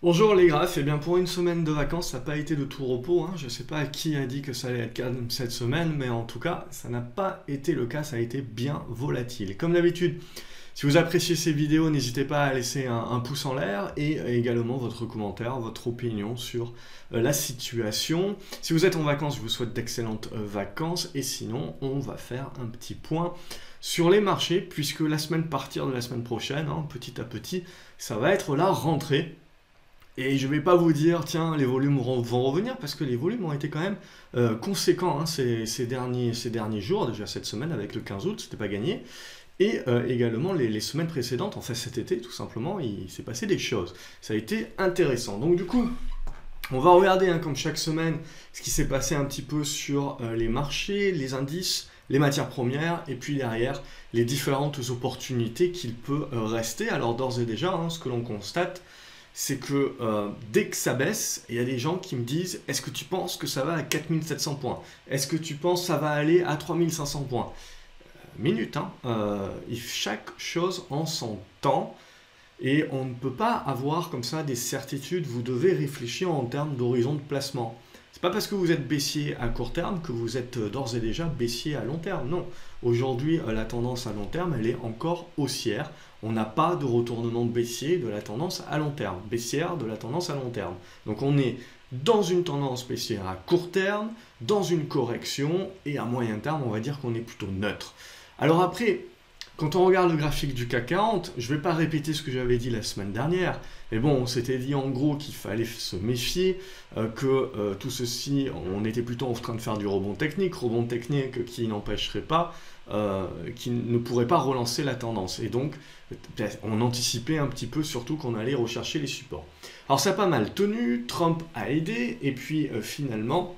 Bonjour les graphes, et bien pour une semaine de vacances, ça n'a pas été de tout repos, hein. Je ne sais pas qui a dit que ça allait être calme cette semaine, mais en tout cas, ça n'a pas été le cas, ça a été bien volatile. Comme d'habitude, si vous appréciez ces vidéos, n'hésitez pas à laisser un pouce en l'air et également votre commentaire, votre opinion sur la situation. Si vous êtes en vacances, je vous souhaite d'excellentes vacances et sinon, on va faire un petit point sur les marchés puisque partir de la semaine prochaine, hein, petit à petit, ça va être la rentrée. Et je vais pas vous dire, tiens, les volumes vont revenir, parce que les volumes ont été quand même conséquents, hein, ces derniers jours, déjà cette semaine avec le 15 août, c'était pas gagné. Et également les semaines précédentes, enfin cet été tout simplement, il s'est passé des choses. Ça a été intéressant. Donc du coup, on va regarder, hein, comme chaque semaine, ce qui s'est passé un petit peu sur les marchés, les indices, les matières premières, et puis derrière, les différentes opportunités qu'il peut rester. Alors d'ores et déjà, hein, ce que l'on constate, c'est que dès que ça baisse, il y a des gens qui me disent, est-ce que tu penses que ça va à 4700 points? Est-ce que tu penses que ça va aller à 3500 points? Minute, hein. Chaque chose en son temps. Et on ne peut pas avoir comme ça des certitudes. Vous devez réfléchir en termes d'horizon de placement. C'est pas parce que vous êtes baissier à court terme que vous êtes d'ores et déjà baissier à long terme. Non. Aujourd'hui, la tendance à long terme, elle est encore haussière. On n'a pas de retournement baissier de la tendance à long terme, baissière de la tendance à long terme. Donc on est dans une tendance baissière à court terme, dans une correction, et à moyen terme, on va dire qu'on est plutôt neutre. Alors après, quand on regarde le graphique du CAC 40, je ne vais pas répéter ce que j'avais dit la semaine dernière, mais bon, on s'était dit en gros qu'il fallait se méfier, que tout ceci, on était plutôt en train de faire du rebond technique qui n'empêcherait pas, qui ne pourrait pas relancer la tendance. Et donc, on anticipait un petit peu surtout qu'on allait rechercher les supports. Alors ça a pas mal tenu, Trump a aidé, et puis finalement,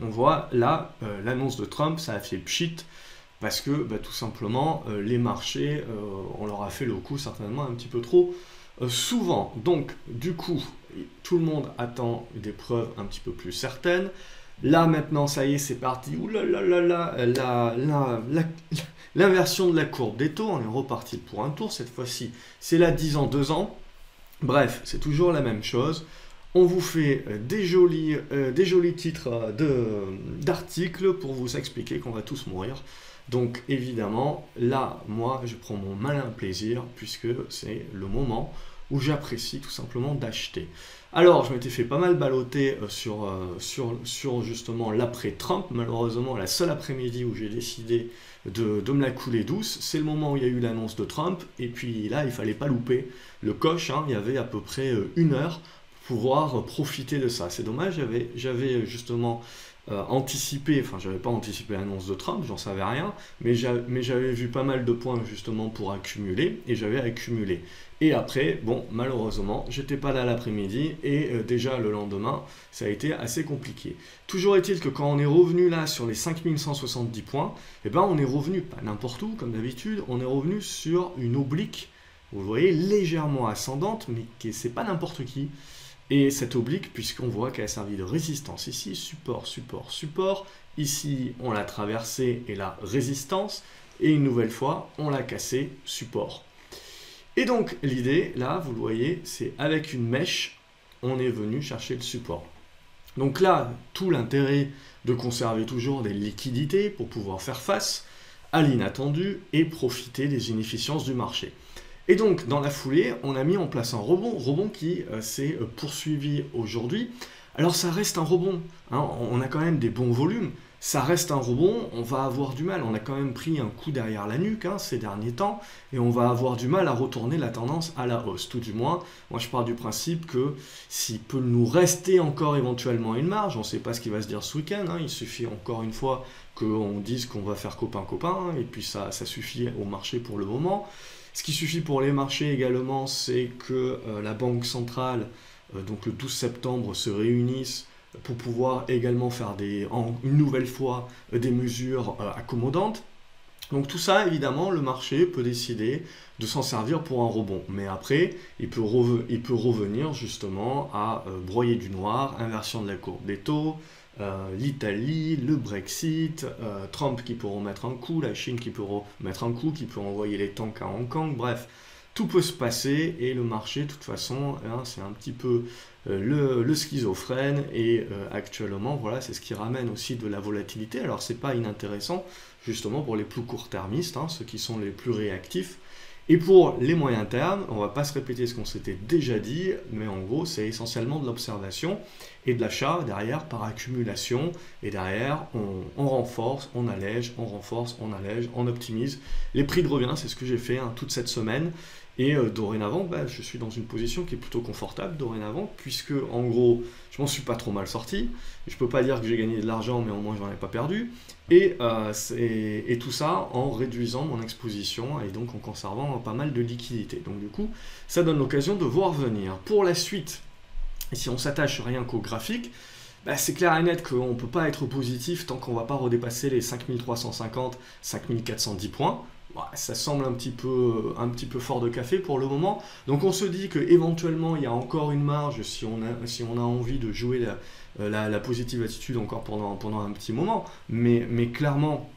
on voit là, l'annonce de Trump, ça a fait pchit, parce que tout simplement les marchés, on leur a fait le coup certainement un petit peu trop souvent. Donc du coup, tout le monde attend des preuves un petit peu plus certaines. Là maintenant, ça y est, c'est parti. Ouh là là là là, l'inversion de la courbe des taux, on est reparti pour un tour. Cette fois-ci, c'est la 10 ans, 2 ans. Bref, c'est toujours la même chose. On vous fait des jolis titres d'articles pour vous expliquer qu'on va tous mourir. Donc évidemment, là, moi, je prends mon malin plaisir puisque c'est le moment où j'apprécie tout simplement d'acheter. Alors, je m'étais fait pas mal balloter sur justement l'après-Trump. Malheureusement, la seule après-midi où j'ai décidé de me la couler douce, c'est le moment où il y a eu l'annonce de Trump. Et puis là, il fallait pas louper le coche, hein. Il y avait à peu près une heure pour pouvoir profiter de ça. C'est dommage, j'avais justement anticipé, enfin j'avais pas anticipé l'annonce de Trump, j'en savais rien, mais j'avais vu pas mal de points justement pour accumuler, et j'avais accumulé. Et après, bon, malheureusement, j'étais pas là l'après-midi, et déjà le lendemain, ça a été assez compliqué. Toujours est-il que quand on est revenu là sur les 5170 points, eh ben on est revenu, pas n'importe où comme d'habitude, on est revenu sur une oblique, vous voyez, légèrement ascendante, mais c'est pas n'importe qui. Et cette oblique, puisqu'on voit qu'elle a servi de résistance ici, support, support, support. Ici, on l'a traversé et la résistance. Et une nouvelle fois, on l'a cassé, support. Et donc, l'idée, là, vous le voyez, c'est avec une mèche, on est venu chercher le support. Donc là, tout l'intérêt de conserver toujours des liquidités pour pouvoir faire face à l'inattendu et profiter des inefficiences du marché. Et donc, dans la foulée, on a mis en place un rebond qui s'est poursuivi aujourd'hui. Alors, ça reste un rebond, hein, on a quand même des bons volumes, ça reste un rebond, on va avoir du mal, on a quand même pris un coup derrière la nuque, hein, ces derniers temps, et on va avoir du mal à retourner la tendance à la hausse, tout du moins. Moi, je pars du principe que s'il peut nous rester encore éventuellement une marge, on ne sait pas ce qui va se dire ce week-end, hein, il suffit encore une fois qu'on dise qu'on va faire copain-copain, et puis ça suffit au marché pour le moment. Ce qui suffit pour les marchés également, c'est que la Banque centrale, donc le 12 septembre, se réunisse pour pouvoir également faire une nouvelle fois des mesures accommodantes. Donc tout ça, évidemment, le marché peut décider de s'en servir pour un rebond. Mais après, il peut revenir justement à broyer du noir, inversion de la courbe des taux, l'Italie, le Brexit, Trump qui peut remettre un coup, la Chine qui peut remettre un coup, qui peut envoyer les tanks à Hong Kong, bref. tout peut se passer et le marché, de toute façon, hein, c'est un petit peu le schizophrène et actuellement, voilà, c'est ce qui ramène aussi de la volatilité. Alors, c'est pas inintéressant, justement, pour les plus court-termistes, hein, ceux qui sont les plus réactifs. Et pour les moyens termes, on ne va pas se répéter ce qu'on s'était déjà dit, mais en gros, c'est essentiellement de l'observation et de l'achat derrière par accumulation. Et derrière, on renforce, on allège, on renforce, on allège, on optimise. Les prix de revient, c'est ce que j'ai fait hein, toute cette semaine. Et dorénavant, bah, je suis dans une position qui est plutôt confortable dorénavant, puisque en gros, je m'en suis pas trop mal sorti. Je peux pas dire que j'ai gagné de l'argent, mais au moins je n'en ai pas perdu. Et tout ça en réduisant mon exposition et donc en conservant pas mal de liquidités. Donc du coup, ça donne l'occasion de voir venir. Pour la suite, et si on s'attache rien qu'au graphique, bah, c'est clair et net qu'on ne peut pas être positif tant qu'on ne va pas redépasser les 5350, 5410 points. Ça semble un petit peu fort de café pour le moment. Donc on se dit qu'éventuellement il y a encore une marge si on a envie de jouer la positive attitude encore pendant un petit moment. Mais clairement,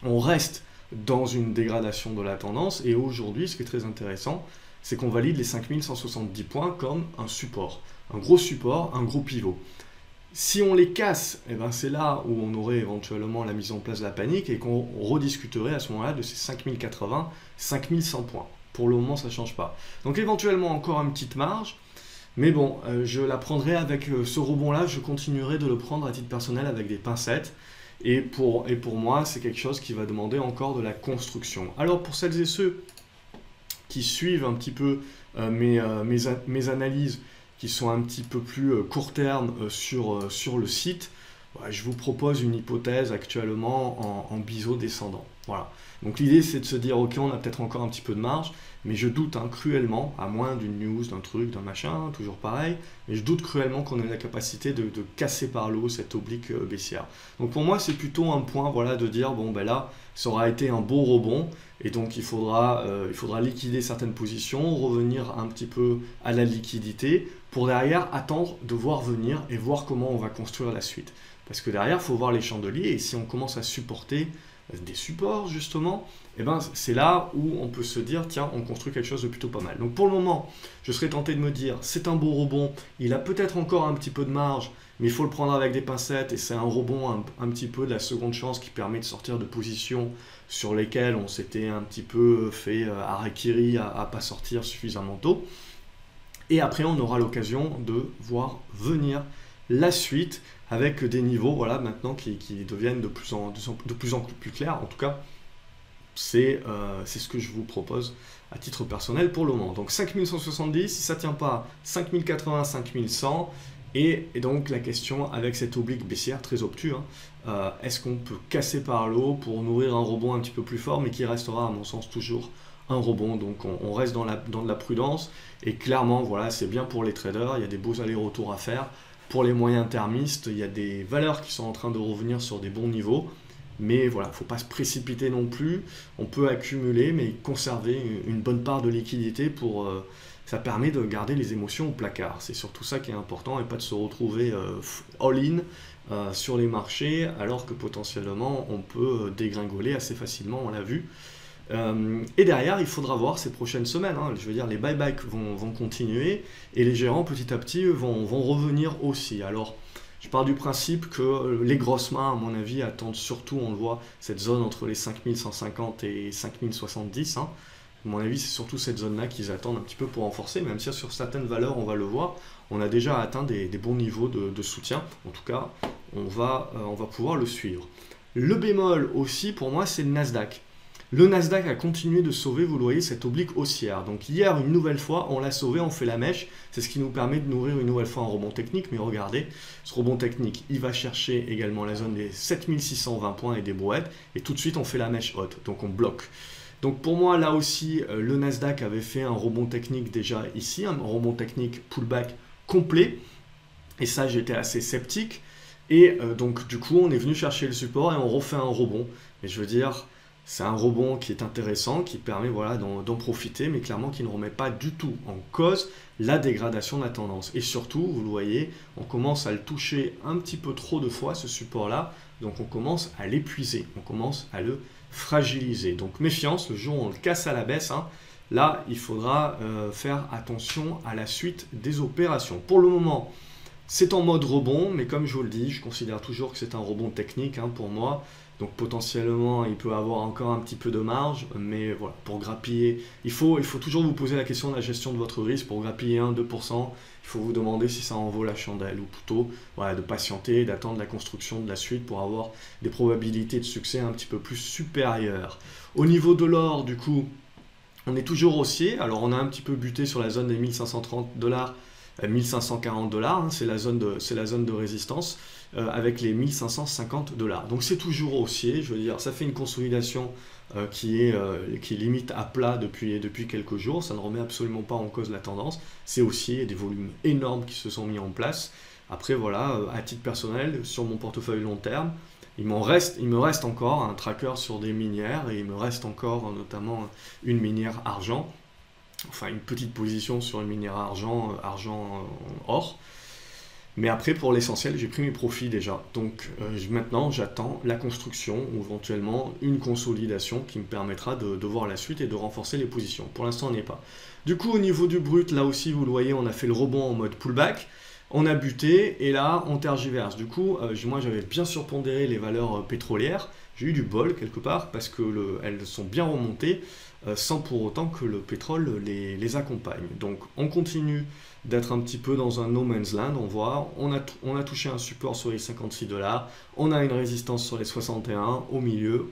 on reste dans une dégradation de la tendance. Et aujourd'hui, ce qui est très intéressant, c'est qu'on valide les 5170 points comme un support. Un gros support, un gros pivot. Si on les casse, eh ben c'est là où on aurait éventuellement la mise en place de la panique et qu'on rediscuterait à ce moment-là de ces 5080, 5100 points. Pour le moment, ça ne change pas. Donc éventuellement encore une petite marge, mais bon, je la prendrai avec ce rebond-là, je continuerai de le prendre à titre personnel avec des pincettes. Et pour moi, c'est quelque chose qui va demander encore de la construction. Alors pour celles et ceux qui suivent un petit peu mes analyses, qui sont un petit peu plus court terme sur le site, je vous propose une hypothèse actuellement en biseau descendant. Voilà. Donc l'idée c'est de se dire ok, on a peut-être encore un petit peu de marge, mais je doute cruellement, à moins d'une news, d'un truc, d'un machin, toujours pareil, mais je doute cruellement qu'on ait la capacité de casser par le haut cette oblique baissière. Donc pour moi c'est plutôt un point voilà, de dire bon ben là ça aura été un beau rebond et donc il faudra liquider certaines positions, revenir un petit peu à la liquidité pour derrière attendre de voir venir et voir comment on va construire la suite. Parce que derrière il faut voir les chandeliers et si on commence à supporter des supports justement, et ben c'est là où on peut se dire tiens on construit quelque chose de plutôt pas mal. Donc pour le moment je serais tenté de me dire c'est un beau rebond, il a peut-être encore un petit peu de marge mais il faut le prendre avec des pincettes et c'est un rebond un petit peu de la seconde chance qui permet de sortir de positions sur lesquelles on s'était un petit peu fait harakiri à pas sortir suffisamment tôt. Et après on aura l'occasion de voir venir la suite avec des niveaux voilà, maintenant qui deviennent de plus en plus clairs. En tout cas, c'est ce que je vous propose à titre personnel pour le moment. Donc 5170, si ça ne tient pas, 5080, 5100. Et donc la question avec cette oblique baissière très obtuse, est-ce qu'on peut casser par le haut pour nourrir un rebond un petit peu plus fort, mais qui restera à mon sens toujours un rebond. Donc on reste dans de la prudence. Et clairement, voilà, c'est bien pour les traders, il y a des beaux allers-retours à faire. Pour les moyens termistes, il y a des valeurs qui sont en train de revenir sur des bons niveaux. Mais voilà, il ne faut pas se précipiter non plus. On peut accumuler, mais conserver une bonne part de liquidité pour... ça permet de garder les émotions au placard. C'est surtout ça qui est important et pas de se retrouver all-in sur les marchés alors que potentiellement on peut dégringoler assez facilement, on l'a vu. Et derrière, il faudra voir ces prochaines semaines. Je veux dire, les buybacks vont continuer et les gérants petit à petit vont revenir aussi. Alors, je pars du principe que les grosses mains, à mon avis, attendent surtout, on le voit, cette zone entre les 5150 et 5070. À mon avis, c'est surtout cette zone-là qu'ils attendent un petit peu pour renforcer, même si sur certaines valeurs, on va le voir, on a déjà atteint des bons niveaux de soutien. En tout cas, on va pouvoir le suivre. Le bémol aussi, pour moi, c'est le Nasdaq. Le Nasdaq a continué de sauver, vous le voyez, cette oblique haussière. Donc hier, une nouvelle fois, on l'a sauvé, on fait la mèche. C'est ce qui nous permet de nourrir une nouvelle fois un rebond technique. Mais regardez, ce rebond technique, il va chercher également la zone des 7620 points et des brouettes. Et tout de suite, on fait la mèche haute. Donc on bloque. Donc pour moi, là aussi, le Nasdaq avait fait un rebond technique déjà ici. Un rebond technique pullback complet. Et ça, j'étais assez sceptique. Et donc du coup, on est venu chercher le support et on refait un rebond. Et je veux dire... c'est un rebond qui est intéressant, qui permet voilà, d'en profiter, mais clairement qui ne remet pas du tout en cause la dégradation de la tendance. Et surtout, vous le voyez, on commence à le toucher un petit peu trop de fois, ce support-là, donc on commence à l'épuiser, on commence à le fragiliser. Donc méfiance, le jour où on le casse à la baisse, là, il faudra faire attention à la suite des opérations. Pour le moment, c'est en mode rebond, mais comme je vous le dis, je considère toujours que c'est un rebond technique hein, pour moi. Donc potentiellement, il peut avoir encore un petit peu de marge, mais voilà, pour grappiller, il faut toujours vous poser la question de la gestion de votre risque. Pour grappiller 1-2%, il faut vous demander si ça en vaut la chandelle, ou plutôt voilà, de patienter, d'attendre la construction de la suite pour avoir des probabilités de succès un petit peu plus supérieures. Au niveau de l'or, du coup, on est toujours haussier. Alors on a un petit peu buté sur la zone des 1530$, 1540$, hein, c'est la zone de résistance, avec les 1550$. Donc c'est toujours haussier, je veux dire, ça fait une consolidation qui est limite à plat depuis quelques jours, ça ne remet absolument pas en cause la tendance, c'est haussier, il y a des volumes énormes qui se sont mis en place. Après voilà, à titre personnel, sur mon portefeuille long terme, il me reste encore un tracker sur des minières, et il me reste encore notamment une minière argent, enfin une petite position sur une minière argent, or. Mais après, pour l'essentiel, j'ai pris mes profits déjà. Donc maintenant, j'attends la construction ou éventuellement une consolidation qui me permettra de voir la suite et de renforcer les positions. Pour l'instant, on n'y est pas. Du coup, au niveau du brut, là aussi, vous le voyez, on a fait le rebond en mode pullback. On a buté et là, on tergiverse. Du coup, moi, j'avais bien surpondéré les valeurs pétrolières. J'ai eu du bol quelque part parce qu'elles sont bien remontées sans pour autant que le pétrole les accompagne. Donc, on continue d'être un petit peu dans un no man's land. On voit, on a touché un support sur les 56$. On a une résistance sur les 61. Au milieu,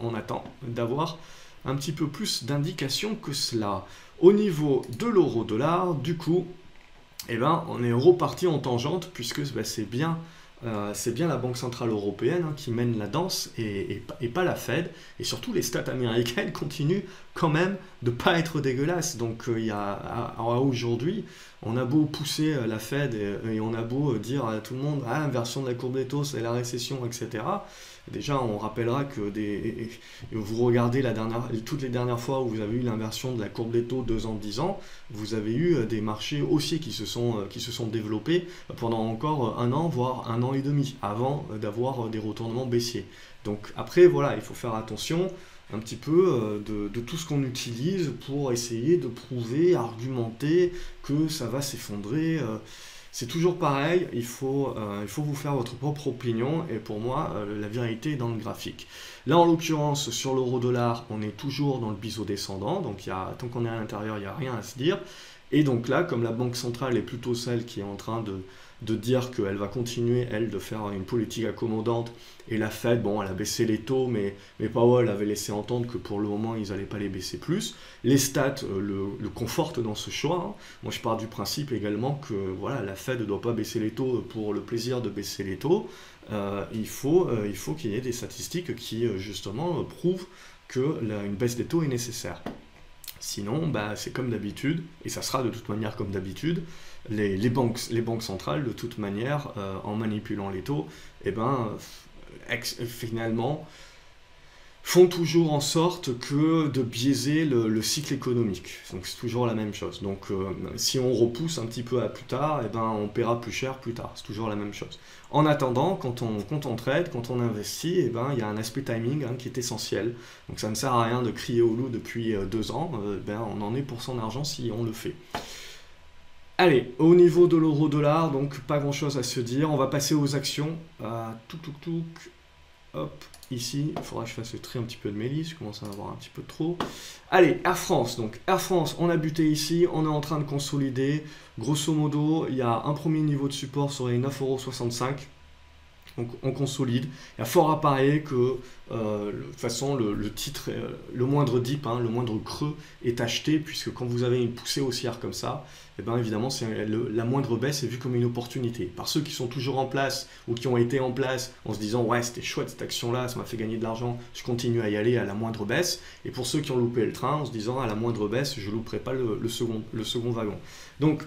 on attend d'avoir un petit peu plus d'indications que cela. Au niveau de l'euro-dollar, du coup, eh ben, on est reparti en tangente puisque c'est bien la Banque Centrale Européenne hein, qui mène la danse et pas la Fed. Et surtout, les stats américaines continuent quand même de ne pas être dégueulasses. Donc aujourd'hui, on a beau pousser la Fed et on a beau dire à tout le monde ah, inversion de la courbe des taux, c'est la récession, etc. Déjà, on rappellera que vous regardez toutes les dernières fois où vous avez eu l'inversion de la courbe des taux 2 ans, 10 ans, vous avez eu des marchés haussiers qui se sont développés pendant encore 1 an, voire 1 an et demi, avant d'avoir des retournements baissiers. Donc après, voilà, il faut faire attention un petit peu de tout ce qu'on utilise pour essayer de prouver, argumenter que ça va s'effondrer. C'est toujours pareil, il faut vous faire votre propre opinion, et pour moi, la vérité est dans le graphique. Là, en l'occurrence, sur l'euro-dollar, on est toujours dans le biseau descendant, donc tant qu'on est à l'intérieur, il n'y a rien à se dire. Et donc là, comme la Banque centrale est plutôt celle qui est en train de dire qu'elle va continuer, elle, de faire une politique accommodante, et la Fed, bon, elle a baissé les taux, mais Powell avait laissé entendre que pour le moment, ils n'allaient pas les baisser plus. Les stats le confortent dans ce choix. Hein. Moi, je pars du principe également que voilà, la Fed ne doit pas baisser les taux pour le plaisir de baisser les taux. Il faut qu'il y ait des statistiques qui, justement, prouvent qu'une baisse des taux est nécessaire. Sinon, c'est comme d'habitude, et ça sera de toute manière comme d'habitude, les banques centrales, de toute manière, en manipulant les taux, finalement, font toujours en sorte que de biaiser le cycle économique. Donc c'est toujours la même chose. Donc si on repousse un petit peu à plus tard, on paiera plus cher plus tard. C'est toujours la même chose. En attendant, quand on trade, quand on investit, il y a un aspect timing hein, qui est essentiel. Donc ça ne sert à rien de crier au loup depuis 2 ans. On en est pour son argent si on le fait. Allez, au niveau de l'euro-dollar, donc pas grand-chose à se dire. On va passer aux actions. Hop, ici, il faudra que je fasse le tri un petit peu de mes listes, je commence à en avoir un petit peu trop. Allez, Air France, donc Air France, on a buté ici, on est en train de consolider. Grosso modo, il y a un premier niveau de support sur les 9,65 €. Donc on consolide. Il y a fort à parier que de toute façon le titre, le moindre dip, hein, le moindre creux est acheté, puisque quand vous avez une poussée haussière comme ça, évidemment la moindre baisse est vue comme une opportunité. Par ceux qui sont toujours en place ou qui ont été en place en se disant ouais c'était chouette cette action-là, ça m'a fait gagner de l'argent, je continue à y aller à la moindre baisse. Et pour ceux qui ont loupé le train en se disant à la moindre baisse, je ne louperai pas le second wagon. Donc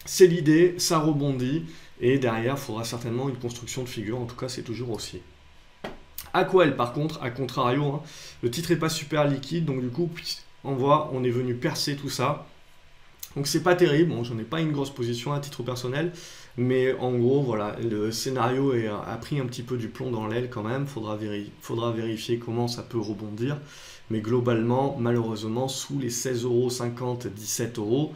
c'est l'idée, ça rebondit, et derrière, il faudra certainement une construction de figure, en tout cas, c'est toujours haussier. Aquel, par contre, à contrario, hein, le titre n'est pas super liquide, donc du coup, on voit, on est venu percer tout ça. Donc c'est pas terrible, bon, j'en ai pas une grosse position à titre personnel, mais en gros, voilà, le scénario a pris un petit peu du plomb dans l'aile quand même, faudra vérifier comment ça peut rebondir, mais globalement, malheureusement, sous les 16,50 €, 17 €,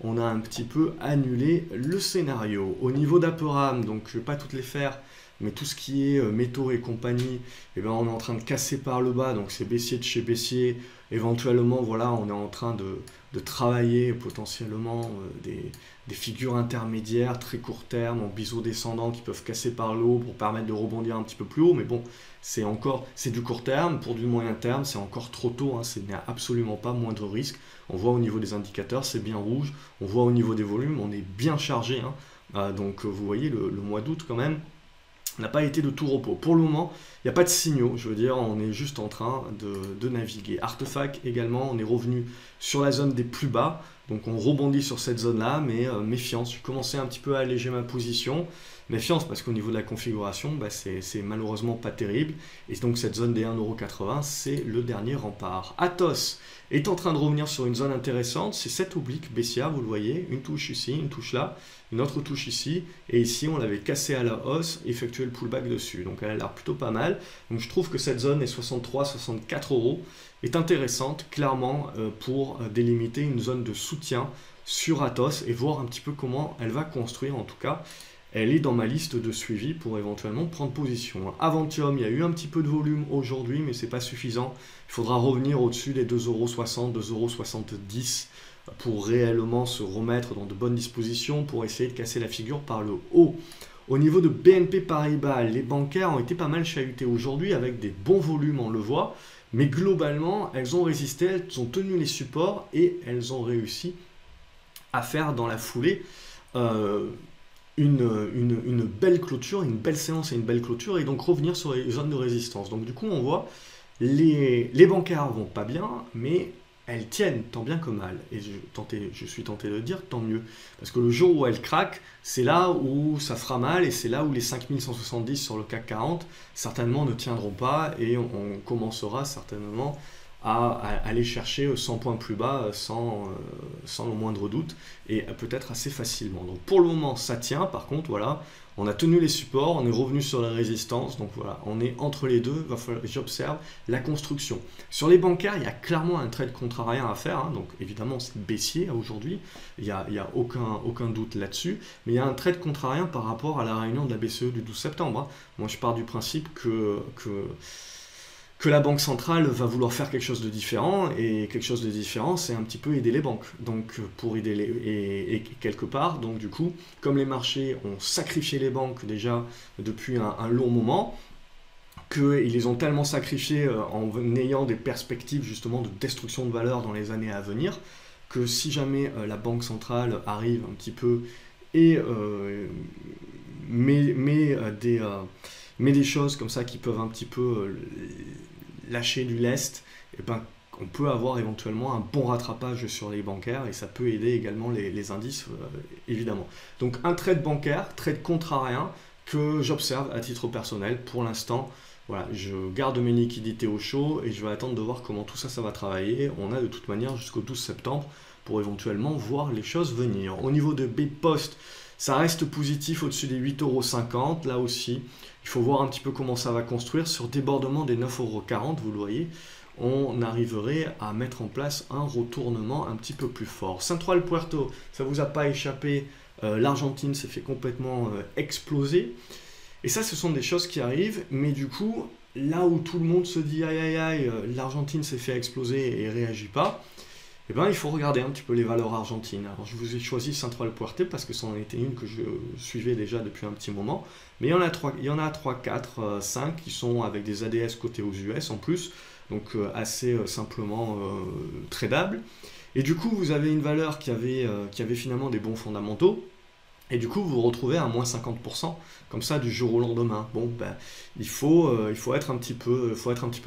on a un petit peu annulé le scénario. Au niveau d'Aperam, donc je ne vais pas toutes les faire, mais tout ce qui est métaux et compagnie, eh ben, on est en train de casser par le bas, donc c'est baissier de chez baissier. Éventuellement, voilà, on est en train de travailler potentiellement des figures intermédiaires, très court terme, en biseau descendant, qui peuvent casser par le haut pour permettre de rebondir un petit peu plus haut. Mais bon, c'est du court terme. Pour du moyen terme, c'est encore trop tôt, hein, ce n'est absolument pas moindre risque. On voit au niveau des indicateurs, c'est bien rouge. On voit au niveau des volumes, on est bien chargé, hein. Donc vous voyez, le mois d'août quand même n'a pas été de tout repos. Pour le moment, il n'y a pas de signaux, je veux dire, on est juste en train de naviguer. Artefact également, on est revenu sur la zone des plus bas, donc on rebondit sur cette zone-là, mais méfiance, j'ai commencé un petit peu à alléger ma position. Méfiance parce qu'au niveau de la configuration, bah, c'est malheureusement pas terrible, et donc cette zone des 1,80 €, c'est le dernier rempart. Atos est en train de revenir sur une zone intéressante, c'est cette oblique baissière, vous le voyez, une touche ici, une touche là, une autre touche ici, et ici on l'avait cassé à la hausse, effectué le pullback dessus, donc elle a l'air plutôt pas mal. Donc je trouve que cette zone des 63-64 € est intéressante, clairement, pour délimiter une zone de soutien sur Atos, et voir un petit peu comment elle va construire. En tout cas, elle est dans ma liste de suivi pour éventuellement prendre position. Aventium, il y a eu un petit peu de volume aujourd'hui, mais c'est pas suffisant. Il faudra revenir au-dessus des 2,60 €, 2,70 € pour réellement se remettre dans de bonnes dispositions, pour essayer de casser la figure par le haut. Au niveau de BNP Paribas, les bancaires ont été pas mal chahutés aujourd'hui avec des bons volumes, on le voit, mais globalement, elles ont résisté, elles ont tenu les supports et elles ont réussi à faire dans la foulée une belle clôture, une belle séance et une belle clôture, et donc revenir sur les zones de résistance. Donc du coup, on voit les bancaires vont pas bien, mais elles tiennent tant bien que mal. Et je suis tenté de dire tant mieux. Parce que le jour où elles craquent, c'est là où ça fera mal, et c'est là où les 5170 sur le CAC 40 certainement ne tiendront pas, et on commencera certainement à aller chercher 100 points plus bas sans le moindre doute, et peut-être assez facilement. Donc pour le moment ça tient, par contre voilà, on a tenu les supports, on est revenu sur la résistance, donc voilà, on est entre les deux, j'observe la construction. Sur les bancaires, il y a clairement un trade contrarien à faire, hein, donc évidemment c'est baissier aujourd'hui, il n'y a aucun doute là-dessus, mais il y a un trade contrarien par rapport à la réunion de la BCE du 12 septembre. Hein. Moi je pars du principe que la banque centrale va vouloir faire quelque chose de différent, et quelque chose de différent, c'est un petit peu aider les banques. Donc pour aider et quelque part, donc du coup, comme les marchés ont sacrifié les banques déjà depuis un long moment, qu'ils les ont tellement sacrifiés en ayant des perspectives justement de destruction de valeur dans les années à venir, que si jamais la banque centrale arrive un petit peu et met des choses comme ça qui peuvent un petit peu lâcher du lest, et ben, on peut avoir éventuellement un bon rattrapage sur les bancaires, et ça peut aider également les indices, évidemment. Donc un trade bancaire, trade contrarien, que j'observe à titre personnel pour l'instant. Voilà, je garde mes liquidités au chaud, et je vais attendre de voir comment tout ça va travailler. On a de toute manière jusqu'au 12 septembre pour éventuellement voir les choses venir. Au niveau de Bpost, ça reste positif au-dessus des 8,50 €. Là aussi, il faut voir un petit peu comment ça va construire. Sur débordement des 9,40 €, vous le voyez, on arriverait à mettre en place un retournement un petit peu plus fort. Central Puerto, ça ne vous a pas échappé, l'Argentine s'est fait complètement exploser. Et ça, ce sont des choses qui arrivent, mais du coup, là où tout le monde se dit aïe aïe aïe, l'Argentine s'est fait exploser et ne réagit pas, eh ben, il faut regarder un petit peu les valeurs argentines. Alors, je vous ai choisi Central Puerto parce que ça en était une que je suivais déjà depuis un petit moment. Mais il y en a 3, 4, 5 qui sont avec des ADS cotés aux US en plus. Donc assez simplement tradable. Et du coup, vous avez une valeur qui avait finalement des bons fondamentaux. Et du coup, vous vous retrouvez à moins 50%, comme ça, du jour au lendemain. Bon, ben, il faut être un petit peu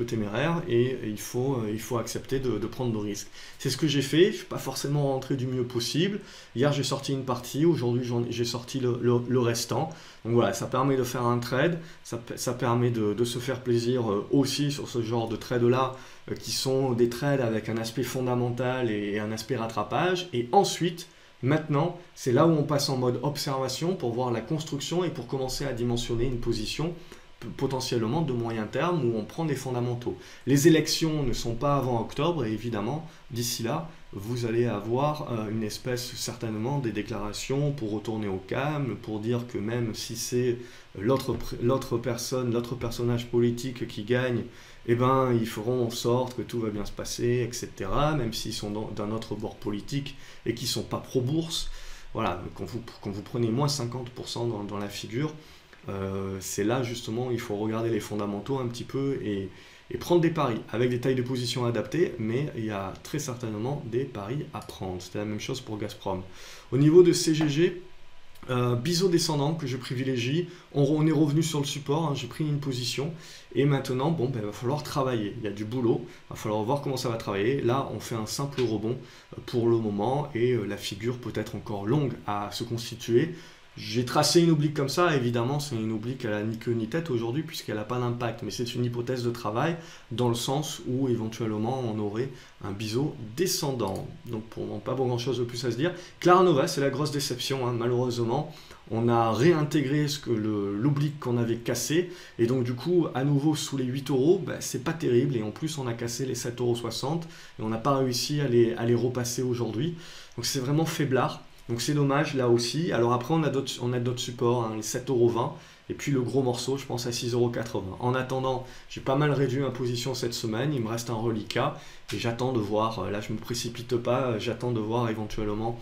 téméraire et il faut accepter de prendre des risques. C'est ce que j'ai fait, je ne suis pas forcément rentré du mieux possible. Hier, j'ai sorti une partie, aujourd'hui, j'ai sorti le restant. Donc voilà, ça permet de faire un trade, ça permet de se faire plaisir aussi sur ce genre de trades-là, qui sont des trades avec un aspect fondamental et un aspect rattrapage. Et ensuite, maintenant, c'est là où on passe en mode observation pour voir la construction et pour commencer à dimensionner une position potentiellement de moyen terme où on prend des fondamentaux. Les élections ne sont pas avant octobre et évidemment, d'ici là, vous allez avoir une espèce certainement des déclarations pour retourner au calme, pour dire que même si c'est l'autre personnage politique qui gagne, eh ben, ils feront en sorte que tout va bien se passer, etc. Même s'ils sont d'un autre bord politique et qui ne sont pas pro-bourse. Voilà, quand vous prenez moins 50% dans la figure, c'est là justement où il faut regarder les fondamentaux un petit peu et prendre des paris avec des tailles de position adaptées, mais il y a très certainement des paris à prendre. C'était la même chose pour Gazprom. Au niveau de CGG, biseau descendant que je privilégie, on est revenu sur le support, hein, j'ai pris une position et maintenant bon, ben, il va falloir travailler, il y a du boulot, il va falloir voir comment ça va travailler. Là on fait un simple rebond pour le moment et la figure peut être encore longue à se constituer. J'ai tracé une oblique comme ça, évidemment c'est une oblique à la ni queue ni tête aujourd'hui puisqu'elle n'a pas d'impact, mais c'est une hypothèse de travail dans le sens où éventuellement on aurait un biseau descendant. Donc pour pas grand chose de plus à se dire. Clara Nova, c'est la grosse déception, hein, malheureusement. On a réintégré l'oblique qu'on avait cassé et donc du coup à nouveau sous les 8 euros, ben, c'est pas terrible et en plus on a cassé les 7,60 € et on n'a pas réussi à les repasser aujourd'hui. Donc c'est vraiment faiblard. Donc c'est dommage là aussi. Alors après on a d'autres supports, hein, les 7,20 € et puis le gros morceau je pense à 6,80 €. En attendant, j'ai pas mal réduit ma position cette semaine, il me reste un reliquat et j'attends de voir, là je me précipite pas, j'attends de voir éventuellement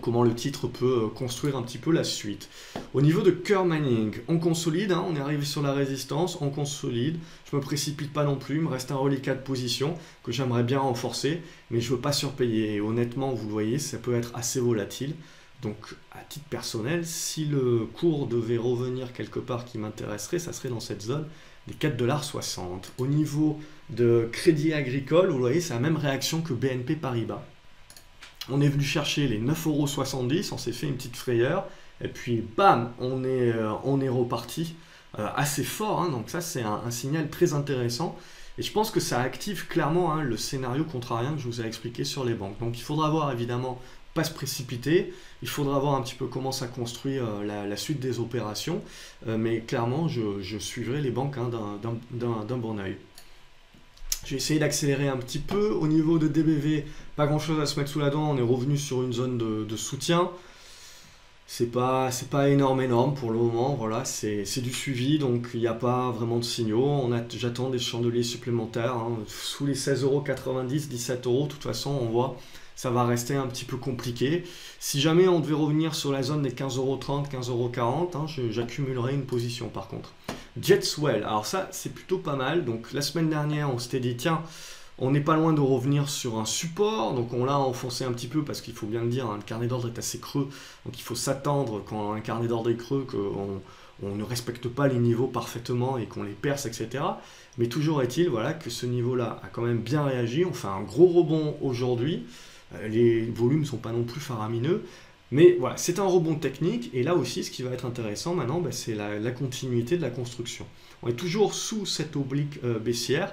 comment le titre peut construire un petit peu la suite. Au niveau de Coeur Mining, on consolide, hein, on est arrivé sur la résistance, on consolide, je me précipite pas non plus, il me reste un reliquat de position que j'aimerais bien renforcer, mais je veux pas surpayer, et honnêtement, vous le voyez, ça peut être assez volatile. Donc, à titre personnel, si le cours devait revenir quelque part qui m'intéresserait, ça serait dans cette zone des 4,60 $. Au niveau de Crédit Agricole, vous voyez, c'est la même réaction que BNP Paribas. On est venu chercher les 9,70 €, on s'est fait une petite frayeur, et puis bam, on est reparti assez fort, hein, donc ça c'est un signal très intéressant, et je pense que ça active clairement, hein, le scénario contrarien que je vous ai expliqué sur les banques. Donc il faudra voir évidemment, pas se précipiter, il faudra voir un petit peu comment ça construit la suite des opérations, mais clairement je suivrai les banques, hein, d'un bon oeil. J'ai essayé d'accélérer un petit peu. Au niveau de DBV, pas grand chose à se mettre sous la dent. On est revenu sur une zone de soutien. C'est pas énorme pour le moment. Voilà, c'est du suivi, donc il n'y a pas vraiment de signaux. J'attends des chandeliers supplémentaires, hein, sous les 16,90 €, 17 €. De toute façon, on voit, ça va rester un petit peu compliqué. Si jamais on devait revenir sur la zone des 15,30 €, 15,40 €, hein, j'accumulerai une position par contre. Jetswell, alors ça c'est plutôt pas mal. Donc la semaine dernière on s'était dit tiens, on n'est pas loin de revenir sur un support, donc on l'a enfoncé un petit peu parce qu'il faut bien le dire, hein, le carnet d'ordre est assez creux, donc il faut s'attendre quand un carnet d'ordre est creux qu'on ne respecte pas les niveaux parfaitement et qu'on les perce, etc. Mais toujours est-il, voilà, que ce niveau-là a quand même bien réagi, on fait un gros rebond aujourd'hui, les volumes ne sont pas non plus faramineux, mais voilà, c'est un rebond technique, et là aussi, ce qui va être intéressant maintenant, ben, c'est la continuité de la construction. On est toujours sous cette oblique baissière,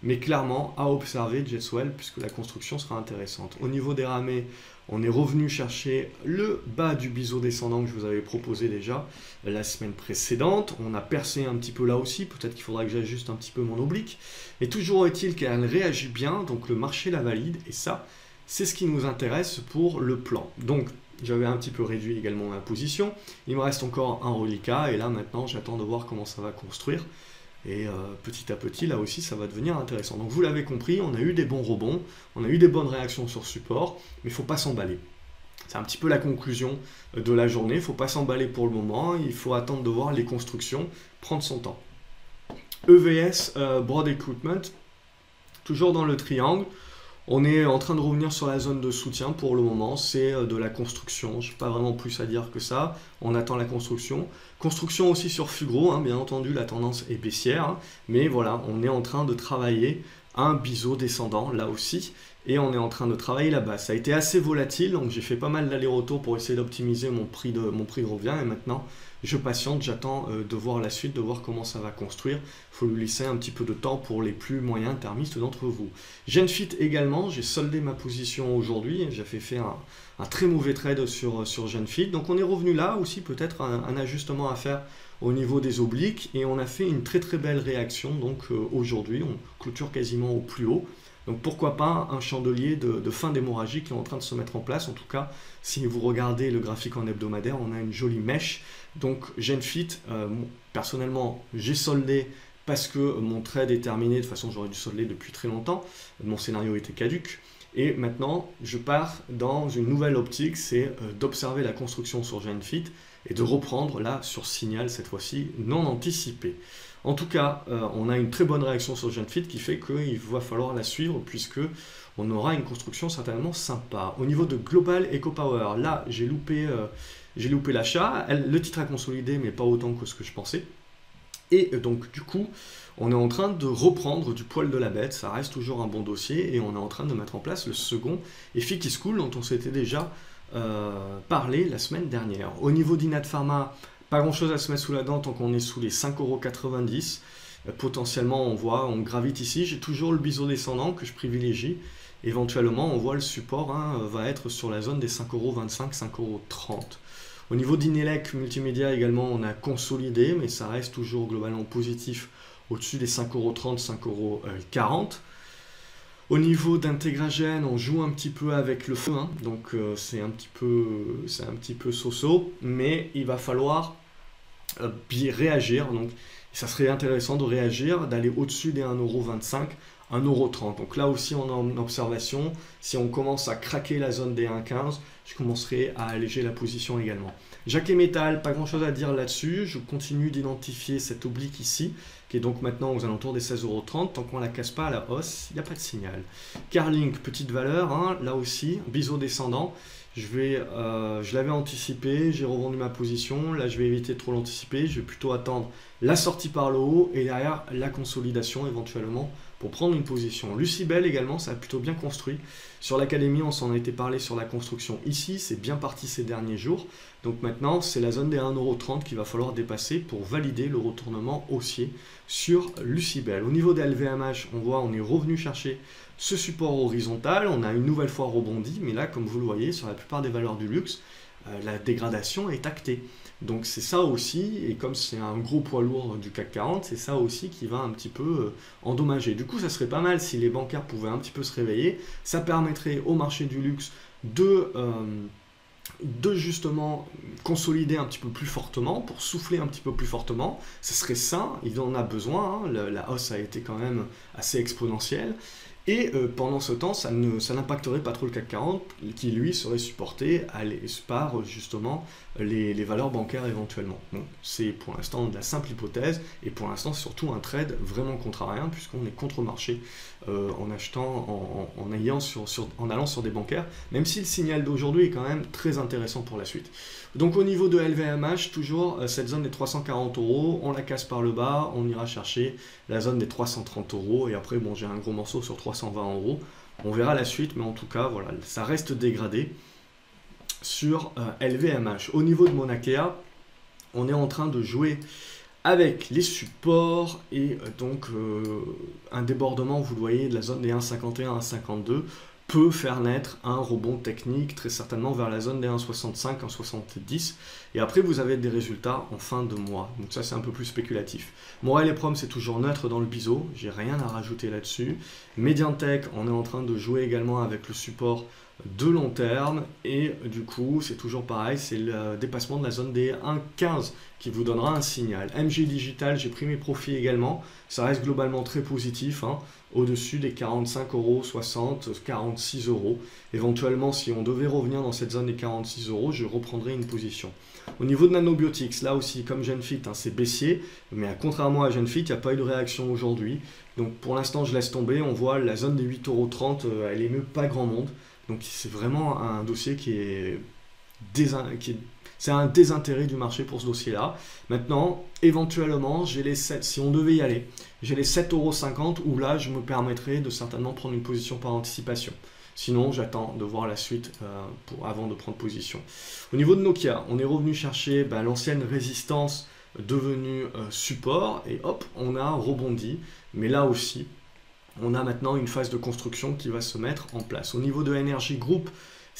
mais clairement à observer Jetswell, puisque la construction sera intéressante. Au niveau des ramés, on est revenu chercher le bas du biseau descendant que je vous avais proposé déjà la semaine précédente. On a percé un petit peu là aussi, peut-être qu'il faudra que j'ajuste un petit peu mon oblique. Et toujours est-il qu'elle réagit bien, donc le marché la valide, et ça, c'est ce qui nous intéresse pour le plan. Donc, j'avais un petit peu réduit également ma position. Il me reste encore un reliquat et là maintenant j'attends de voir comment ça va construire. Et petit à petit là aussi ça va devenir intéressant. Donc vous l'avez compris, on a eu des bons rebonds, on a eu des bonnes réactions sur support, mais il ne faut pas s'emballer. C'est un petit peu la conclusion de la journée, il ne faut pas s'emballer pour le moment, il faut attendre de voir les constructions, prendre son temps. EVS, Broad Equipment, toujours dans le triangle. On est en train de revenir sur la zone de soutien pour le moment, c'est de la construction, je n'ai pas vraiment plus à dire que ça, on attend la construction. Construction aussi sur Fugro, hein, bien entendu la tendance est baissière, hein, mais voilà, on est en train de travailler un biseau descendant là aussi, et on est en train de travailler là-bas. Ça a été assez volatile, donc j'ai fait pas mal d'allers-retours pour essayer d'optimiser mon prix de revient, et maintenant je patiente, j'attends de voir la suite, de voir comment ça va construire. Il faut lui laisser un petit peu de temps pour les plus moyens termistes d'entre vous. Genfit également, j'ai soldé ma position aujourd'hui, j'avais fait un très mauvais trade sur Genfit, donc on est revenu là aussi, peut-être un ajustement à faire au niveau des obliques, et on a fait une très très belle réaction, donc aujourd'hui on clôture quasiment au plus haut. Donc pourquoi pas un chandelier de fin d'hémorragie qui est en train de se mettre en place. En tout cas, si vous regardez le graphique en hebdomadaire, on a une jolie mèche. Donc Genfit, personnellement, j'ai soldé parce que mon trade est terminé. De toute façon, j'aurais dû solder depuis très longtemps. Mon scénario était caduc. Et maintenant, je pars dans une nouvelle optique, c'est d'observer la construction sur Genfit et de reprendre là sur signal, cette fois-ci non anticipé. En tout cas, on a une très bonne réaction sur Genfit qui fait qu'il va falloir la suivre puisque on aura une construction certainement sympa. Au niveau de Global EcoPower, là j'ai loupé l'achat. Le titre a consolidé mais pas autant que ce que je pensais. Et donc du coup, on est en train de reprendre du poil de la bête, ça reste toujours un bon dossier et on est en train de mettre en place le second EFI qui se coule dont on s'était déjà parlé la semaine dernière. Au niveau d'Inat Pharma, pas grand chose à se mettre sous la dent tant qu'on est sous les 5,90 €. Potentiellement on gravite ici, j'ai toujours le biseau descendant que je privilégie. Éventuellement on voit le support va être sur la zone des 5,25 €, 5,30 €. Au niveau d'Inelec Multimédia également on a consolidé mais ça reste toujours globalement positif au-dessus des 5,30 €, 5,40 €. Au niveau d'Integragène, on joue un petit peu avec le feu, hein, donc c'est un petit peu so-so, mais il va falloir réagir. Donc ça serait intéressant de réagir, d'aller au-dessus des 1,25 €, 1,30 €. Donc là aussi on est en observation. Si on commence à craquer la zone des 1,15 €, je commencerai à alléger la position également. Jacquet Metal, pas grand chose à dire là-dessus. Je continue d'identifier cette oblique ici, qui est donc maintenant aux alentours des 16,30 €. Tant qu'on ne la casse pas à la hausse, il n'y a pas de signal. Carlink, petite valeur, hein, là aussi, biseau descendant. Je l'avais anticipé, j'ai revendu ma position. Là, je vais éviter de trop l'anticiper. Je vais plutôt attendre la sortie par le haut et derrière la consolidation éventuellement pour prendre une position. Lucibel également, ça a plutôt bien construit. Sur l'académie, on s'en a été parlé sur la construction ici. C'est bien parti ces derniers jours. Donc maintenant, c'est la zone des 1,30 € qu'il va falloir dépasser pour valider le retournement haussier sur Lucibel. Au niveau des LVMH, on voit on est revenu chercher ce support horizontal. On a une nouvelle fois rebondi, mais là, comme vous le voyez, sur la plupart des valeurs du luxe, la dégradation est actée. Donc c'est ça aussi, et comme c'est un gros poids lourd du CAC 40, c'est ça aussi qui va un petit peu endommager. Du coup, ça serait pas mal si les bancaires pouvaient un petit peu se réveiller. Ça permettrait au marché du luxe de justement consolider un petit peu plus fortement, pour souffler un petit peu plus fortement. Ce serait sain, il en a besoin, hein. La hausse a été quand même assez exponentielle. Et pendant ce temps, ça n'impacterait pas trop le CAC 40, qui lui serait supporté par justement les valeurs bancaires éventuellement. Bon, c'est pour l'instant de la simple hypothèse, et pour l'instant c'est surtout un trade vraiment contrariant, puisqu'on est contre-marché en achetant, en allant sur des bancaires, même si le signal d'aujourd'hui est quand même très intéressant pour la suite. Donc au niveau de LVMH, toujours cette zone des 340 €, on la casse par le bas, on ira chercher la zone des 330 €, et après bon, j'ai un gros morceau sur 320 €. On verra la suite, mais en tout cas, voilà, ça reste dégradé sur LVMH. Au niveau de Monakea, on est en train de jouer avec les supports et donc un débordement, vous le voyez, de la zone des 1,51 à 1,52 peut faire naître un rebond technique très certainement vers la zone des 1,65, 1,70, et après vous avez des résultats en fin de mois. Donc ça c'est un peu plus spéculatif. Morel et Prom c'est toujours neutre dans le biseau, j'ai rien à rajouter là-dessus. Mediantech, on est en train de jouer également avec le support de long terme et du coup c'est toujours pareil, c'est le dépassement de la zone des 1,15 qui vous donnera un signal. MG Digital, j'ai pris mes profits également, ça reste globalement très positif, hein, au-dessus des 45,60 €, 46 €. Éventuellement, si on devait revenir dans cette zone des 46 €, je reprendrai une position. Au niveau de Nanobiotics, là aussi, comme Genfit, hein, c'est baissier, mais contrairement à Genfit, il n'y a pas eu de réaction aujourd'hui. Donc pour l'instant, je laisse tomber. On voit la zone des 8,30 €, elle émeut pas grand monde. Donc c'est vraiment un dossier c'est un désintérêt du marché pour ce dossier-là. Maintenant, éventuellement, j'ai les 7, si on devait y aller, j'ai les 7,50 € où là, je me permettrais de certainement prendre une position par anticipation. Sinon, j'attends de voir la suite avant de prendre position. Au niveau de Nokia, on est revenu chercher l'ancienne résistance devenue support et hop, on a rebondi. Mais là aussi, on a maintenant une phase de construction qui va se mettre en place. Au niveau de Energy Group,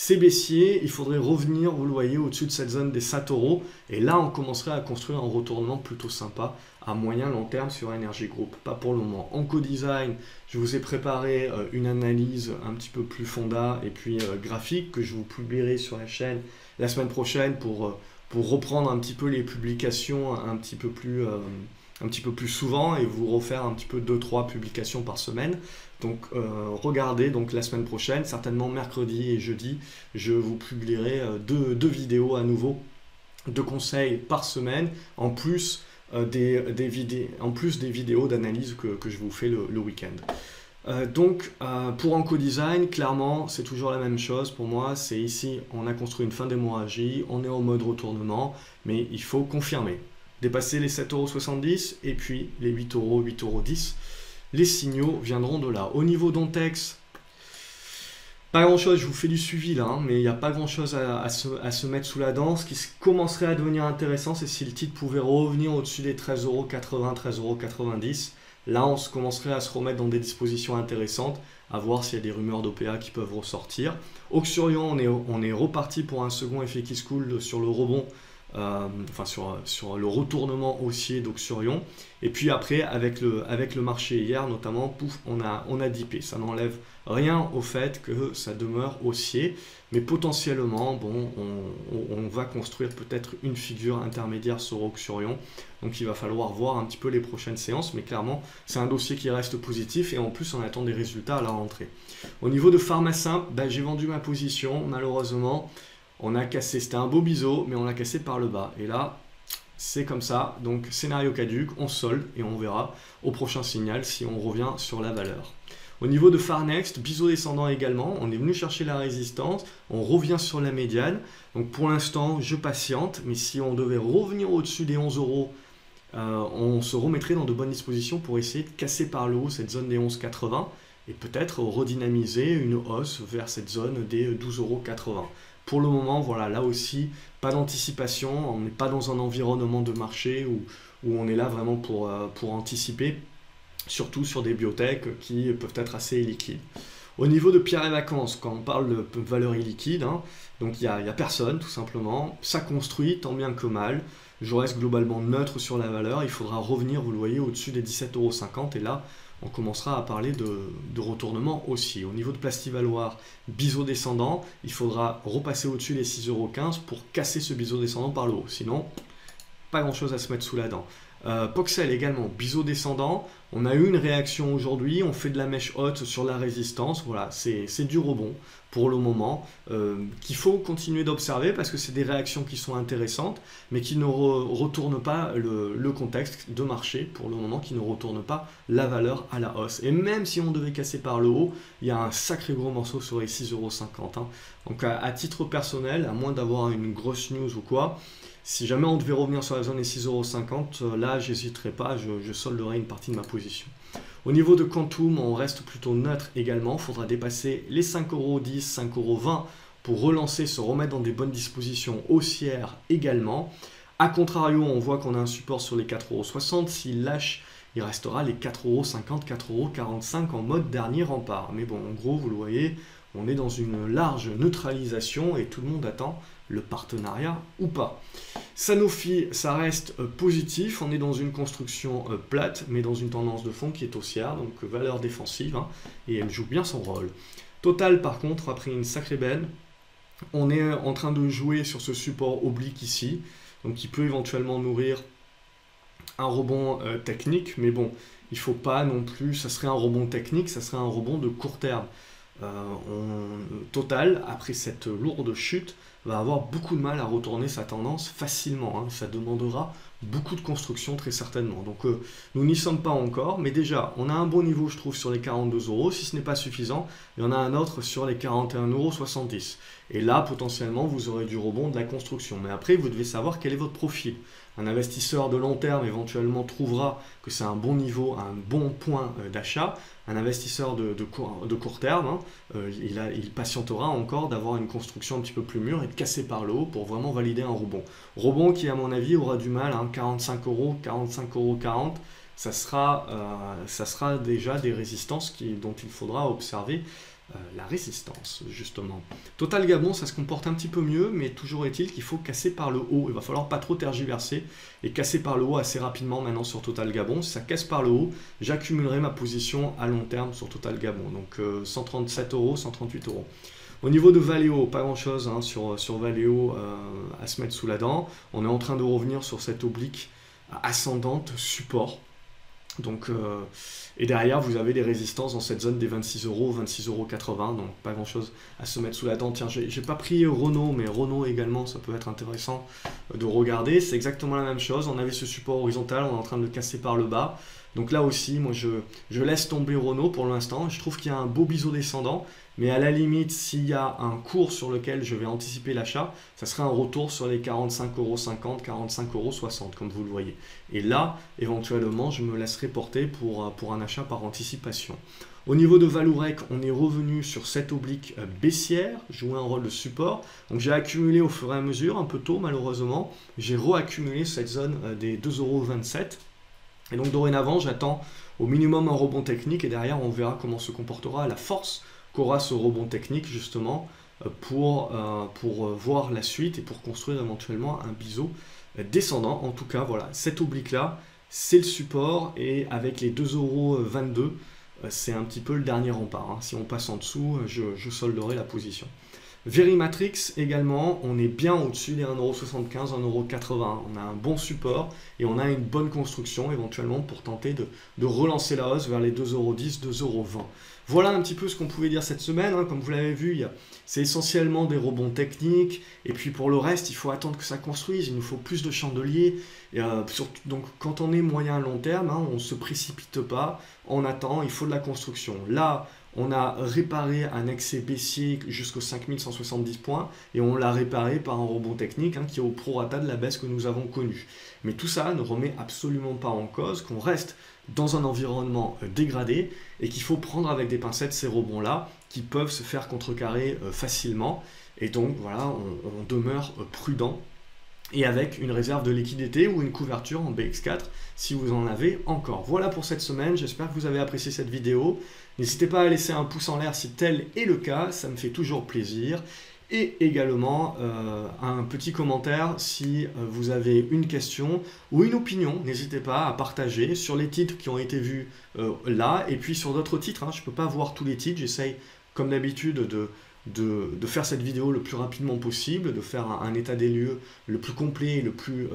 c'est baissier, il faudrait revenir, vous le voyez, au-dessus de cette zone des 7 €. Et là, on commencerait à construire un retournement plutôt sympa à moyen long terme sur Energy Group. Pas pour le moment. Oncodesign, je vous ai préparé une analyse un petit peu plus fonda et puis graphique que je vous publierai sur la chaîne la semaine prochaine pour reprendre un petit peu les publications un petit peu plus souvent et vous refaire un petit peu 2-3 publications par semaine. Donc regardez donc la semaine prochaine, certainement mercredi et jeudi, je vous publierai deux vidéos à nouveau de conseils par semaine, en plus des vidéos d'analyse que je vous fais le week-end. Pour Oncodesign, clairement, c'est toujours la même chose pour moi. C'est ici, on a construit une fin d'hémorragie, on est en mode retournement, mais il faut confirmer. Dépasser les 7,70 € et puis les 8 €, 8,10 €. Les signaux viendront de là. Au niveau d'Ontex, pas grand chose, je vous fais du suivi là, hein, mais il n'y a pas grand chose à se mettre sous la dent. Ce qui commencerait à devenir intéressant, c'est si le titre pouvait revenir au-dessus des 13,80 €, 13,90 €. Là, on commencerait à se remettre dans des dispositions intéressantes, à voir s'il y a des rumeurs d'OPA qui peuvent ressortir. Oxurion, on est reparti pour un second effet qui se coule sur le rebond. Sur le retournement haussier d'Oxurion. Et puis après, avec le marché hier, notamment, pouf, on a dippé. Ça n'enlève rien au fait que ça demeure haussier. Mais potentiellement, bon, on va construire peut-être une figure intermédiaire sur Oxurion. Donc il va falloir voir un petit peu les prochaines séances. Mais clairement, c'est un dossier qui reste positif. Et en plus, on attend des résultats à la rentrée. Au niveau de Pharmasimple, j'ai vendu ma position, malheureusement. On a cassé, c'était un beau biseau, mais on l'a cassé par le bas. Et là, c'est comme ça. Donc, scénario caduc, on solde et on verra au prochain signal si on revient sur la valeur. Au niveau de Farnext, biseau descendant également. On est venu chercher la résistance. On revient sur la médiane. Donc, pour l'instant, je patiente. Mais si on devait revenir au-dessus des 11 €, on se remettrait dans de bonnes dispositions pour essayer de casser par le haut cette zone des 11,80 et peut-être redynamiser une hausse vers cette zone des 12,80 €. Pour le moment, voilà, là aussi, pas d'anticipation, on n'est pas dans un environnement de marché où on est là vraiment pour anticiper, surtout sur des biotech qui peuvent être assez liquides. Au niveau de Pierre et Vacances, quand on parle de valeur illiquide, hein, donc il n'y a personne tout simplement, ça construit tant bien que mal, je reste globalement neutre sur la valeur, il faudra revenir, vous le voyez, au-dessus des 17,50 € et là, on commencera à parler de retournement aussi. Au niveau de Plastivaloir, biseau descendant, il faudra repasser au-dessus des 6,15 € pour casser ce biseau descendant par le haut. Sinon, pas grand-chose à se mettre sous la dent. Poxel également, biseau descendant. On a eu une réaction aujourd'hui, on fait de la mèche haute sur la résistance. Voilà, c'est du rebond pour le moment, qu'il faut continuer d'observer parce que c'est des réactions qui sont intéressantes, mais qui ne retournent pas le contexte de marché pour le moment, qui ne retournent pas la valeur à la hausse. Et même si on devait casser par le haut, il y a un sacré gros morceau sur les 6,50 €. Hein. Donc à titre personnel, à moins d'avoir une grosse news ou quoi, si jamais on devait revenir sur la zone des 6,50 €, là, j'hésiterai pas, je solderai une partie de ma position. Au niveau de Quantum, on reste plutôt neutre également. Il faudra dépasser les 5,10 €, 5,20 € pour relancer, se remettre dans des bonnes dispositions haussières également. A contrario, on voit qu'on a un support sur les 4,60 €. S'il lâche, il restera les 4,50 €, 4,45 € en mode dernier rempart. Mais bon, en gros, vous le voyez, on est dans une large neutralisation et tout le monde attend le partenariat ou pas. Sanofi, ça reste positif, on est dans une construction plate, mais dans une tendance de fond qui est haussière, donc valeur défensive, hein, et elle joue bien son rôle. Total, par contre, a pris une sacrée benne. On est en train de jouer sur ce support oblique ici, donc qui peut éventuellement nourrir un rebond technique, mais bon, il faut pas non plus, ça serait un rebond technique, ça serait un rebond de court terme. Total, après cette lourde chute, va avoir beaucoup de mal à retourner sa tendance facilement, hein. Ça demandera beaucoup de construction très certainement. Donc nous n'y sommes pas encore, mais déjà, on a un bon niveau, je trouve, sur les 42 euros. Si ce n'est pas suffisant, il y en a un autre sur les 41,70 €. Et là, potentiellement, vous aurez du rebond de la construction. Mais après, vous devez savoir quel est votre profil. Un investisseur de long terme éventuellement trouvera que c'est un bon niveau, un bon point d'achat. Un investisseur de court terme, hein, il patientera encore d'avoir une construction un petit peu plus mûre et de casser par le haut pour vraiment valider un rebond. Rebond qui, à mon avis, aura du mal, hein, 45 €, 45,40 €, ça sera déjà des résistances dont il faudra observer la résistance, justement. Total Gabon, ça se comporte un petit peu mieux, mais toujours est-il qu'il faut casser par le haut. Il va falloir pas trop tergiverser et casser par le haut assez rapidement maintenant sur Total Gabon. Si ça casse par le haut, j'accumulerai ma position à long terme sur Total Gabon. Donc 137 €, 138 €. Au niveau de Valeo, pas grand-chose, hein, sur Valeo à se mettre sous la dent. On est en train de revenir sur cette oblique ascendante support. Donc, et derrière, vous avez des résistances dans cette zone des 26 €, 26,80 €, donc pas grand chose à se mettre sous la dent. Tiens, j'ai pas pris Renault, mais Renault également, ça peut être intéressant de regarder. C'est exactement la même chose. On avait ce support horizontal, on est en train de le casser par le bas. Donc là aussi, moi je laisse tomber Renault pour l'instant. Je trouve qu'il y a un beau biseau descendant, mais à la limite, s'il y a un cours sur lequel je vais anticiper l'achat, ça serait un retour sur les 45,50 €, 45,60 € comme vous le voyez. Et là, éventuellement, je me laisserai porter pour un achat par anticipation. Au niveau de Vallourec, on est revenu sur cette oblique baissière, jouer un rôle de support. Donc j'ai accumulé au fur et à mesure, un peu tôt malheureusement, j'ai reaccumulé cette zone des 2,27 €. Et donc dorénavant, j'attends au minimum un rebond technique et derrière, on verra comment se comportera la force qu'aura ce rebond technique justement pour voir la suite et pour construire éventuellement un biseau descendant. En tout cas, voilà, cette oblique-là, c'est le support et avec les 2,22 €, c'est un petit peu le dernier rempart, hein. Si on passe en dessous, je solderai la position. Verimatrix également, on est bien au-dessus des 1,75 €, 1,80 €. On a un bon support et on a une bonne construction éventuellement pour tenter de relancer la hausse vers les 2,10 €, 2,20 €. Voilà un petit peu ce qu'on pouvait dire cette semaine, hein. Comme vous l'avez vu, c'est essentiellement des rebonds techniques. Et puis pour le reste, il faut attendre que ça construise. Il nous faut plus de chandeliers. Et, donc quand on est moyen long terme, hein, on ne se précipite pas. On attend, il faut de la construction. Là, on a réparé un excès baissier jusqu'aux 5170 points et on l'a réparé par un rebond technique, hein, qui est au prorata de la baisse que nous avons connue. Mais tout ça ne remet absolument pas en cause qu'on reste dans un environnement dégradé et qu'il faut prendre avec des pincettes ces rebonds-là qui peuvent se faire contrecarrer facilement. Et donc voilà, on demeure prudent et avec une réserve de liquidité ou une couverture en BX4 si vous en avez encore. Voilà pour cette semaine, j'espère que vous avez apprécié cette vidéo. N'hésitez pas à laisser un pouce en l'air si tel est le cas, ça me fait toujours plaisir. Et également un petit commentaire si vous avez une question ou une opinion, n'hésitez pas à partager sur les titres qui ont été vus là et puis sur d'autres titres, hein. Je ne peux pas voir tous les titres, j'essaye comme d'habitude de faire cette vidéo le plus rapidement possible, de faire un état des lieux le plus complet et le plus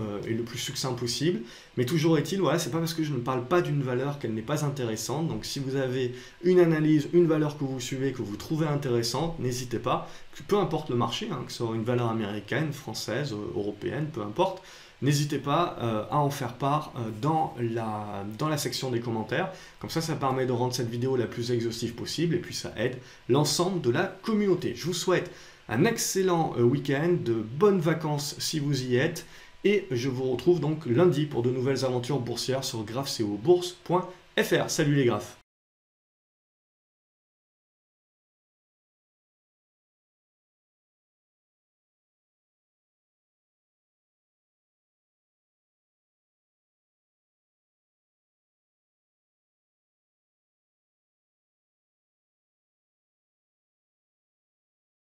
succinct possible. Mais toujours est-il, voilà, c'est pas parce que je ne parle pas d'une valeur qu'elle n'est pas intéressante. Donc si vous avez une analyse, une valeur que vous suivez, que vous trouvez intéressante, n'hésitez pas, peu importe le marché, hein, que ce soit une valeur américaine, française, européenne, peu importe. N'hésitez pas à en faire part dans la section des commentaires. Comme ça permet de rendre cette vidéo la plus exhaustive possible et puis ça aide l'ensemble de la communauté. Je vous souhaite un excellent week-end, de bonnes vacances si vous y êtes et je vous retrouve donc lundi pour de nouvelles aventures boursières sur graphcobourse.fr. Salut les graphes!